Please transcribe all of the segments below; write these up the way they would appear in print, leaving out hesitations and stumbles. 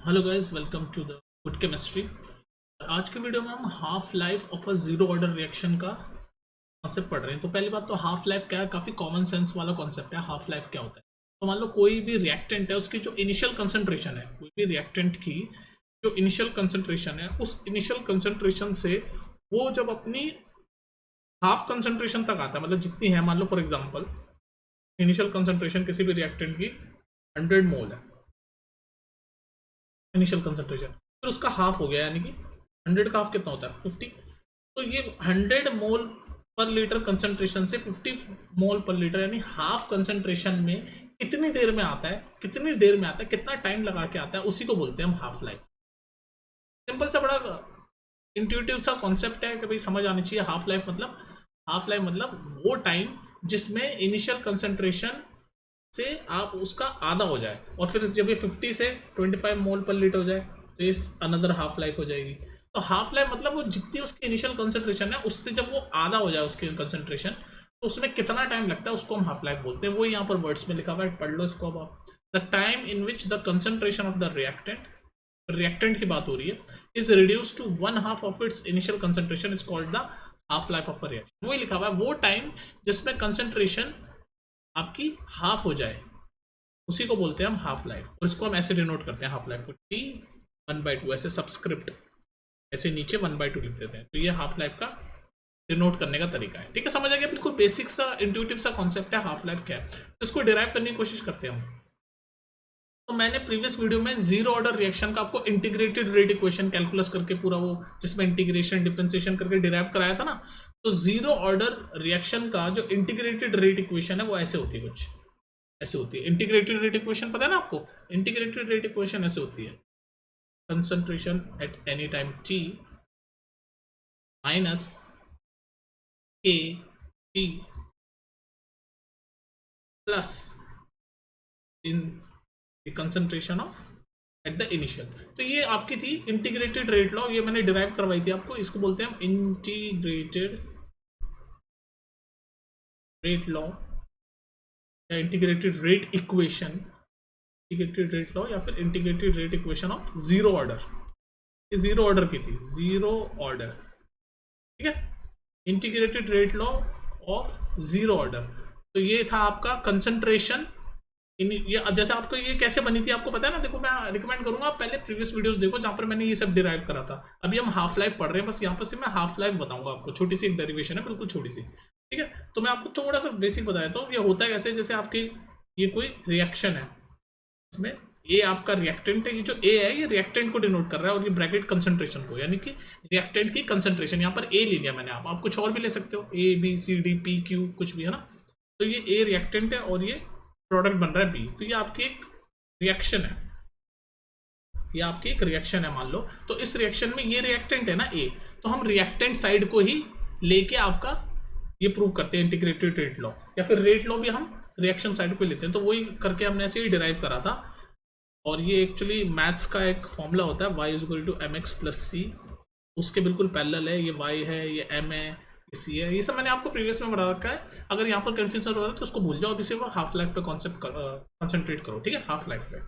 Hello guys, welcome to the good chemistry. आज के video में हम half life of a zero order reaction का कॉन्सेप्ट पढ़ रहे हैं। तो पहली बात तो हाफ लाइफ क्या है, काफ़ी कॉमन सेंस वाला कॉन्सेप्ट है। हाफ लाइफ क्या होता है? तो मान लो कोई भी रिएक्टेंट है, उसकी जो इनिशियल कंसंट्रेशन है, कोई भी रिएक्टेंट की जो इनिशियल कंसंट्रेशन है, उस इनिशियल कंसंट्रेशन से वो जब अपनी हाफ कंसंट्रेशन तक आता है, मतलब जितनी है, मान लो फॉर एग्जाम्पल इनिशियल कंसंट्रेशन किसी भी रिएक्टेंट की 100 मोल है इनिशियल कंसंट्रेशन, फिर उसका हाफ हो गया, यानी कि 100 का हाफ कितना होता है 50। तो ये 100 मोल पर लीटर कंसंट्रेशन से 50 मोल पर लीटर यानी हाफ कंसंट्रेशन में कितनी देर में आता है, कितनी देर में आता है, कितना टाइम लगा के आता है, उसी को बोलते हैं हम हाफ लाइफ। सिंपल सा बड़ा इंट्यूटिव सा कॉन्सेप्ट है कि भाई समझ आनी चाहिए। हाफ लाइफ मतलब वो टाइम जिसमें इनिशियल कंसंट्रेशन से आप उसका आधा हो जाए, और फिर जब ये 50 से 25 मोल पर लीटर हो जाए तो ये अनदर हाफ लाइफ हो जाएगी। तो हाफ लाइफ मतलब वो जितनी उसकी इनिशियल कंसंट्रेशन है उससे जब वो आधा हो जाए उसकी कंसंट्रेशन, तो उसमें कितना टाइम लगता है उसको हम हाफ लाइफ बोलते हैं। वो यहाँ पर वर्ड्स में लिखा हुआ है, पढ़ लो इसको अब आप। The time in which the concentration of the reactant की बात हो रही है, is reduce to 1/2 of its initial concentration is called the half life of a reaction. वही लिखा हुआ है, वो टाइम जिसमें कंसंट्रेशन आपकी हाफ हो जाए उसी को बोलते हैं हम हाफ लाइफ। और इसको हम ऐसे डिनोट करते हैं हाफ लाइफ को टी 1/2, ऐसे सबस्क्रिप्ट ऐसे नीचे 1/2 लिख देते हैं। तो ये हाफ लाइफ का डिनोट करने का तरीका है। ठीक है, समझ आ गया? बिल्कुल बेसिक सा इंट्यूटिव सा कॉन्सेप्ट है हाफ लाइफ क्या है। तो इसको डिराइव करने की कोशिश करते हैं हम। तो मैंने प्रीवियस वीडियो में जीरो ऑर्डर रिएक्शन का आपको इंटीग्रेटेड रेट इक्वेशन कैलकुलस करके पूरा वो जिसमें इंटीग्रेशन डिफरेंशिएशन करके डिराइव कराया था ना। तो जीरो ऑर्डर रिएक्शन का जो इंटीग्रेटेड रेट इक्वेशन है वो ऐसे होती है, कुछ ऐसे होती है। इंटीग्रेटेड रेट इक्वेशन पता है ना आपको? इंटीग्रेटेड रेट इक्वेशन ऐसे होती है, concentration at any time T minus K T plus ln concentration of at the initial. तो ये आपकी थी इंटीग्रेटेड रेट लॉ, ये मैंने डिराइव करवाई थी आपको। इसको बोलते हैं हम इंटीग्रेटेड रेट लॉ या integrated rate equation, integrated rate law या फिर integrated rate equation of zero order. ये जीरो ऑर्डर की थी, जीरो ऑर्डर। ठीक है, integrated rate law of zero order. तो ये था आपका कंसंट्रेशन ये जैसे आपको ये कैसे बनी थी आपको पता है ना। देखो, मैं रिकमेंड करूंगा आप पहले प्रीवियस वीडियोस देखो जहां पर मैंने ये सब डिराइव करा था। अभी हम हाफ लाइफ पढ़ रहे हैं, बस यहाँ पर से मैं हाफ लाइफ बताऊंगा आपको। छोटी सी एक डेरिवेशन है, बिल्कुल छोटी सी। ठीक है, तो मैं आपको थोड़ा सा बेसिक बताया तो ये होता है कैसे, जैसे आपकी ये कोई रिएक्शन है, इसमें ए आपका रिएक्टेंट है। ये जो ए है ये रिएक्टेंट को डिनोट कर रहा है, और ये ब्रैकेट कंसंट्रेशन को, यानी कि रिएक्टेंट की कंसंट्रेशन। यहाँ पर ए ले लिया मैंने, आप कुछ और भी ले सकते हो, A B C D P Q कुछ भी है ना। तो ये ए रिएक्टेंट है और ये प्रोडक्ट बन रहा है बी। तो ये आपकी एक रिएक्शन है, ये आपकी एक रिएक्शन है मान लो। तो इस रिएक्शन में ये रिएक्टेंट है ना ए, तो हम रिएक्टेंट साइड को ही लेके आपका ये प्रूव करते हैं इंटीग्रेटेड रेट लॉ, या फिर रेट लॉ भी हम रिएक्शन साइड पे लेते हैं। तो वही करके हमने ऐसे ही डिराइव करा था। और ये एक्चुअली मैथ्स का एक फॉर्मूला होता है, y = mx + c, उसके बिल्कुल पैरेलल है। ये y है, ये m है, ये c है। ये सब मैंने आपको प्रीवियस में बता रखा है। अगर यहाँ पर कंफ्यूजन हो रहा है तो उसको भूल जाओ, अभी सिर्फ हाफ लाइफ पे कॉन्सेप्ट कंसंट्रेट करो। ठीक है, हाफ लाइफ पे।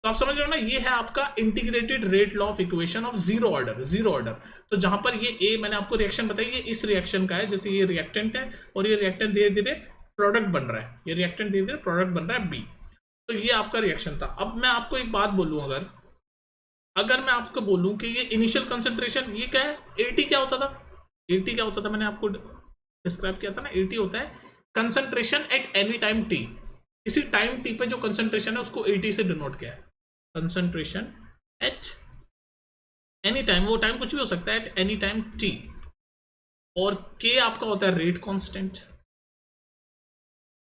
तो आप समझ रहे हो ना, ये है आपका integrated rate law of equation of zero order. Zero order तो जहां पर ये ए मैंने आपको रिएक्शन बताई, ये इस रिएक्शन का है। जैसे ये रिएक्टेंट है और ये रिएक्टेंट धीरे धीरे प्रोडक्ट बन रहा है, ये रिएक्टेंट धीरे धीरे प्रोडक्ट बन रहा है बी। तो ये आपका रिएक्शन था। अब मैं आपको एक बात बोलूं, अगर मैं आपको बोलूं कि ये इनिशियल कंसंट्रेशन ये क्या है, 80 क्या होता था, 80 क्या होता था, मैंने आपको डिस्क्राइब किया था ना। 80 होता है concentration at any time T. इसी टाइम टी पे जो कंसंट्रेशन है उसको 80 से डिनोट किया है। कंसंट्रेशन एट एनी टाइम, वो टाइम कुछ भी हो सकता है, एट एनी टाइम टी। और के आपका होता है रेट कांस्टेंट,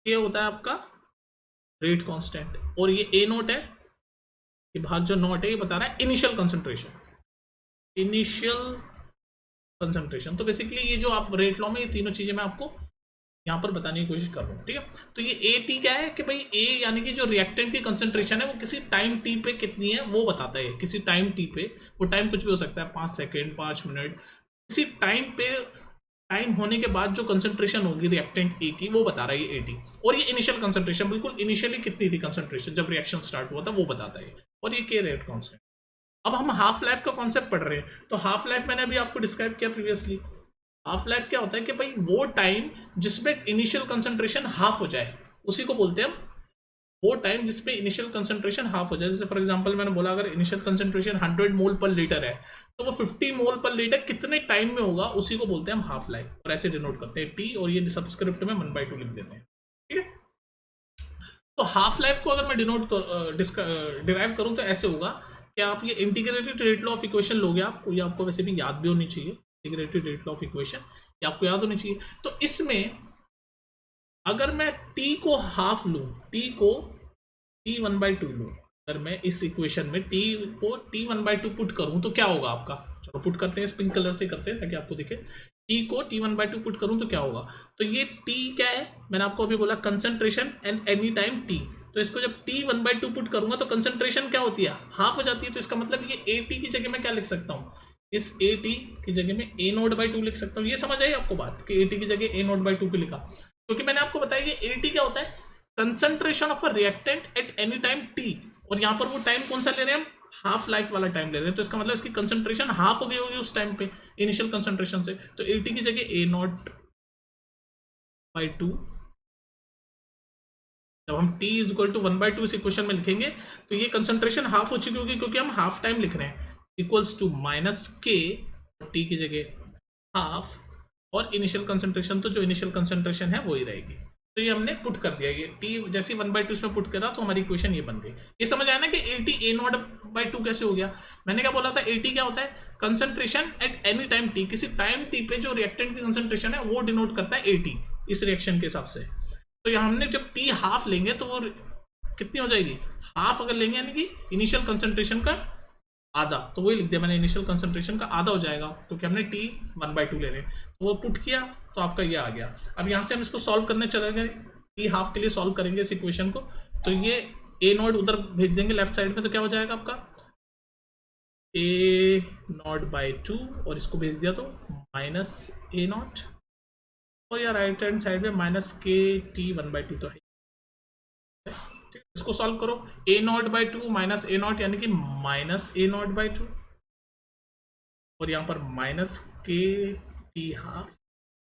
के होता है आपका रेट कांस्टेंट। और ये ए नोट है, ये बाहर जो नोट है ये बता रहा है इनिशियल कंसंट्रेशन, इनिशियल कंसंट्रेशन। तो बेसिकली ये जो आप रेट लॉ में ये तीनों चीजें मैं आपको यहाँ पर बताने की कोशिश कर रहा हूँ। ठीक है, तो ये ए टी क्या है कि भाई ए यानी कि जो रिएक्टेंट की कंसंट्रेशन है वो किसी टाइम टी पे कितनी है वो बताता है। किसी टाइम टी पे, वो टाइम कुछ भी हो सकता है, 5 सेकेंड, 5 मिनट, किसी टाइम पे, टाइम होने के बाद जो कंसंट्रेशन होगी रिएक्टेंट ए की वो बता रहा है ये 80। और ये इनिशियल कंसंट्रेशन, बिल्कुल इनिशियली कितनी थी कंसंट्रेशन जब रिएक्शन स्टार्ट हुआ था वो बताता है। और ये के रेट कांस्टेंट। अब हम हाफ लाइफ का कॉन्सेप्ट पढ़ रहे हैं, तो हाफ लाइफ मैंने अभी आपको डिस्क्राइब किया प्रीवियसली। हाफ लाइफ क्या होता है कि भाई वो टाइम जिसमें इनिशियल कंसंट्रेशन हाफ हो जाए, उसी को बोलते हैं हम वो टाइम जिसमें इनिशियल कंसंट्रेशन हाफ हो जाए। जैसे फॉर एग्जांपल मैंने बोला अगर इनिशियल कंसंट्रेशन 100 मोल पर लीटर है, तो वो 50 मोल पर लीटर कितने टाइम में होगा, उसी को बोलते हैं हम हाफ लाइफ, और ऐसे डिनोट करते हैं टी, और ये सबस्क्रिप्ट में 1/2 लिख देते हैं, ठीक है। तो हाफ लाइफ को अगर मैं डिराइव करूं तो ऐसे होगा कि आप ये integrated rate law of equation लोगे, आपको ये आपको वैसे भी याद भी होनी चाहिए, integrated rate law of equation ये आपको याद होनी चाहिए। तो इसमें अगर मैं t को हाफ लूं, t को t 1/2 लूं, अगर मैं इस इक्वेशन में t को t 1/2 पुट करूं तो क्या होगा आपका, चलो पुट करते हैं, पिंक कलर से करते हैं ताकि आपको दिखे। t को t 1/2 पुट करूं तो क्या होगा, तो ये t क्या है, मैंने आपको अभी बोला concentration and any time t, तो इसको जब t 1/2 पुट करूंगा तो कंसंट्रेशन क्या होती है, हाफ हो जाती है। तो इसका मतलब ये at की जगह मैं क्या लिख सकता हूँ, इस at की जगह में a0/2 लिख सकता हूँ। ये समझ आई आपको बात कि at की जगह a0/2 क्यों लिखा, क्योंकि मैंने आपको बताया कि at क्या होता है, concentration of a reactant eight any time t, और यहाँ पर वो टाइम कौन सा ले रहे हैं हम, हाफ लाइफ वाला टाइम ले रहे हैं। तो इसका मतलब इसकी कंसंट्रेशन हाफ हो गई होगी उस टाइम पे इनिशियल कंसंट्रेशन से, तो 80 की जगह a0/2, जब हम t इज इक्वल टू 1/2 इस इक्वेशन में लिखेंगे तो ये कंसंट्रेशन हाफ हो चुकी होगी, क्योंकि हम हाफ टाइम लिख रहे हैं, इक्वल्स टू माइनस के, t की जगह हाफ, और इनिशियल कंसंट्रेशन तो जो इनिशियल कंसंट्रेशन है वही रहेगी। तो ये हमने पुट कर दिया, ये t जैसे 1/2 इसमें पुट करा तो हमारी इक्वेशन ये बन गई। ये समझ आया ना कि 80 a0/2 कैसे हो गया। मैंने क्या बोला था, 80 क्या होता है, concentration at any time t, किसी टाइम t पे जो रिएक्टेंट की कंसंट्रेशन है वो डिनोट करता है 80 इस रिएक्शन के हिसाब से। तो यहाँ हमने जब t हाफ लेंगे तो वो कितनी हो जाएगी, हाफ अगर लेंगे यानी कि इनिशियल कंसंट्रेशन का आधा, तो वही लिख दिया मैंने, इनिशियल कंसंट्रेशन का आधा हो जाएगा, क्योंकि हमने t 1/2 ले रहे हैं। तो वो पुट किया तो आपका ये आ गया। अब यहाँ से हम इसको सॉल्व करने चले गए, t हाफ के लिए सॉल्व करेंगे इस इक्वेशन को, तो ये a0 उधर भेज देंगे लेफ्ट साइड में, तो क्या हो जाएगा आपका a0/2, और इसको भेज दिया तो माइनस a0, और यार राइट हैंड साइड में माइनस के टी 1/2 तो है। इसको सॉल्व करो, a0/2 माइनस a0 यानी कि माइनस a0/2, और यहाँ पर minus K T half,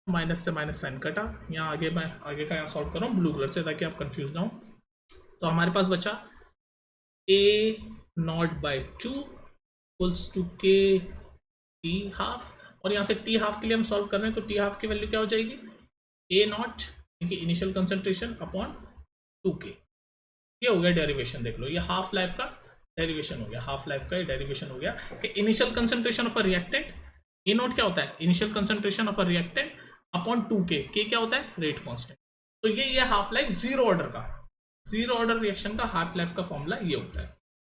minus से माइनस साइन कटा, यहाँ आगे मैं आगे का यहाँ सॉल्व कर रहा हूँ ब्लू कलर से ताकि आप कंफ्यूज ना हो। तो हमारे पास बचा a0/2 इक्वल्स टू के टी हाफ, और यहाँ से टी हाफ के लिए हम सॉल्व कर रहे हैं, तो टी हाफ की वैल्यू क्या हो जाएगी, a0 यानी इनिशियल कंसंट्रेशन अपॉन 2k। ये हो गया डेरिवेशन, देख लो ये हाफ लाइफ का डेरिवेशन हो गया, हाफ लाइफ का डेरिवेशन हो गया कि initial concentration of a reactant, a0 क्या होता है, initial concentration of a reactant upon 2k, k क्या होता है, रेट कांस्टेंट। तो ये हाफ लाइफ जीरो ऑर्डर का, जीरो ऑर्डर रिएक्शन का हाफ लाइफ का फॉर्मूला ये होता है।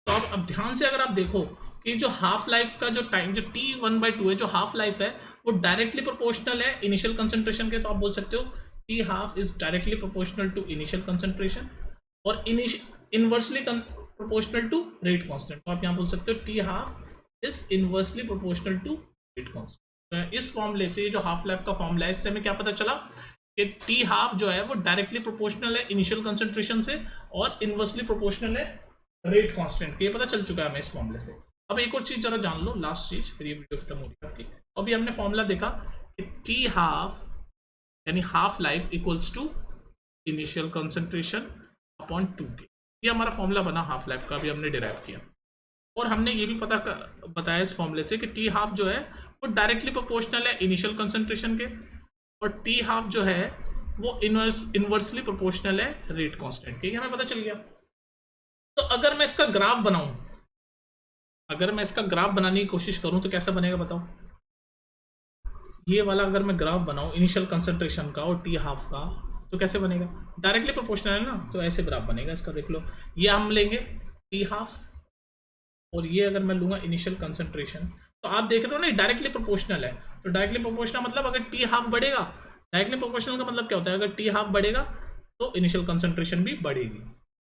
तो अब ध्यान से अगर आप देखो कि जो हाफ लाइफ का जो टाइम जो t 1/2 है, जो हाफ लाइफ है वो डायरेक्टली प्रोपोर्शनल है इनिशियल कंसंट्रेशन के, तो आप बोल सकते हो t half is directly proportional to initial concentration और inversely proportional to rate constant. तो आप यहाँ बोल सकते हो t half is inversely proportional to rate constant. इस फॉर्मूले से जो हाफ लाइफ का फॉर्मूला है, इससे हमें क्या पता चला कि t हाफ जो है वो डायरेक्टली प्रोपोर्शनल है इनिशियल कंसंट्रेशन से और इनवर्सली प्रोपोर्शनल है रेट कांस्टेंट। ये पता चल चुका है हमें इस फॉर्मूले से। अब एक और चीज जरा जान लो, लास्ट चीज, फिर ये वीडियो खत्म होगी आपकी। अभी हमने फॉर्मूला देखा कि टी हाफ यानी half life equals to initial concentration upon 2k। ये हमारा फॉर्मूला बना हाफ लाइफ का, अभी हमने डिराइव किया। और हमने ये भी बताया इस फॉर्मूले से कि टी हाफ जो है वो डायरेक्टली प्रोपोर्शनल है इनिशियल कंसंट्रेशन के, और टी हाफ जो है वो इनवर्सली प्रोपोर्शनल है रेट कांस्टेंट के। हमें पता चल गया। तो अगर मैं इसका ग्राफ बनाऊं, अगर मैं इसका ग्राफ बनाने की कोशिश करूं तो कैसा बनेगा बताओ। ये वाला अगर मैं ग्राफ बनाऊं इनिशियल कंसंट्रेशन का और टी हाफ का, तो कैसे बनेगा, डायरेक्टली प्रोपोर्शनल है ना, तो ऐसे ग्राफ बनेगा इसका। देख लो, ये हम लेंगे टी हाफ और ये अगर मैं लूंगा इनिशियल कंसंट्रेशन, तो आप देख रहे हो ना डायरेक्टली प्रोपोर्शनल है। तो डायरेक्टली प्रोपोर्शनल मतलब अगर टी हाफ बढ़ेगा, डायरेक्टली प्रोपोर्शनल का मतलब क्या होता है, अगर टी हाफ बढ़ेगा तो इनिशियल कंसंट्रेशन भी बढ़ेगी,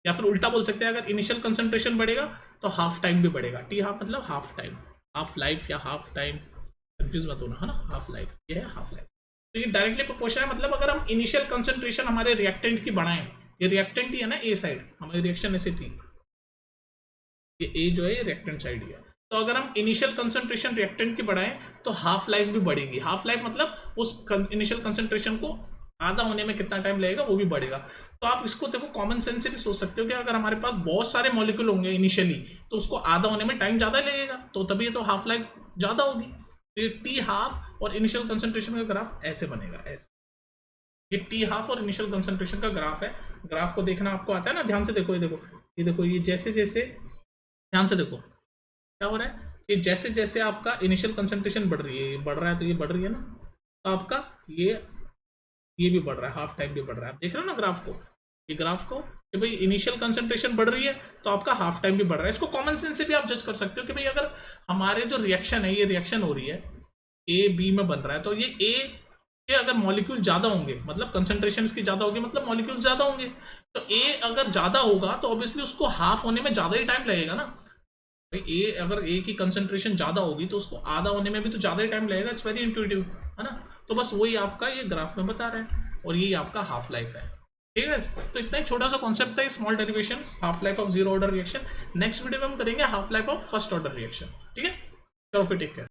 या फिर उल्टा बोल सकते हैं अगर इनिशियल कंसंट्रेशन बढ़ेगा तो हाफ टाइम भी बढ़ेगा। टी हाफ मतलब हाफ टाइम, हाफ लाइफ या हाफ टाइम, कंफ्यूज मत होना है ना, हाफ लाइफ ये है हाफ लाइफ। तो ये डायरेक्टली प्रोपोर्शनल है, मतलब अगर हम इनिशियल कंसंट्रेशन हमारे रिएक्टेंट की बढ़ाएं, ये रिएक्टेंट ही है ना, ए साइड हमारी रिएक्शन ऐसे थी, ये ए जो है रिएक्टेंट साइड ही है, तो अगर हम इनिशियल कंसंट्रेशन रिएक्टेंट की बढ़ाएं तो हाफ लाइफ भी बढ़ेगी। हाफ लाइफ मतलब उस इनिशियल कंसंट्रेशन को आधा होने में कितना टाइम लगेगा वो भी बढ़ेगा। तो आप इसको देखो कॉमन सेंस से भी सोच सकते हो कि अगर हमारे पास बहुत सारे मॉलिक्यूल होंगे इनिशियली तो उसको आधा होने में टाइम ज़्यादा लगेगा, तो तभी तो हाफ लाइफ ज़्यादा होगी। तो ये टी हाफ और इनिशियल कंसंट्रेशन का ग्राफ ऐसे बनेगा, ऐसे। ये टी हाफ और इनिशियल कंसंट्रेशन का ग्राफ है। ग्राफ को देखना आपको आता है ना, ध्यान से देखो, ये देखो, ये देखो, ये जैसे जैसे, ध्यान से देखो क्या हो रहा है कि जैसे जैसे आपका इनिशियल कंसंट्रेशन बढ़ रही है, ये बढ़ रहा है तो ये बढ़ रही है ना, तो आपका ये भी बढ़ रहा है, हाफ टाइम भी बढ़ रहा है। आप देख रहे हो ना ग्राफ को, ये ग्राफ को कि भाई इनिशियल कंसंट्रेशन बढ़ रही है तो आपका हाफ टाइम भी बढ़ रहा है। इसको कॉमन सेंस से भी आप जज कर सकते हो कि भाई अगर हमारे जो रिएक्शन है, ये रिएक्शन हो रही है ए बी में बन रहा है, तो ये ए के अगर मॉलिक्यूल ज्यादा होंगे मतलब कंसंट्रेशन इसकी ज्यादा होगी मतलब मॉलिक्यूल ज्यादा होंगे, तो ए अगर ज्यादा होगा तो ऑब्वियसली उसको हाफ होने में ज्यादा ही टाइम लगेगा ना। भाई ए अगर ए की कंसंट्रेशन ज्यादा होगी तो उसको आधा होने में भी तो ज्यादा ही टाइम लगेगा। इट्स वेरी इंट्यूटिव, है ना। तो बस वही आपका ये ग्राफ में बता रहा है और यही आपका हाफ लाइफ है। ठीक है, तो इतना ही छोटा सा कॉन्सेप्ट था small derivation, half life of zero order reaction. Next video में हम करेंगे half life of first order reaction. ठीक है, चलो फिर टेक केयर।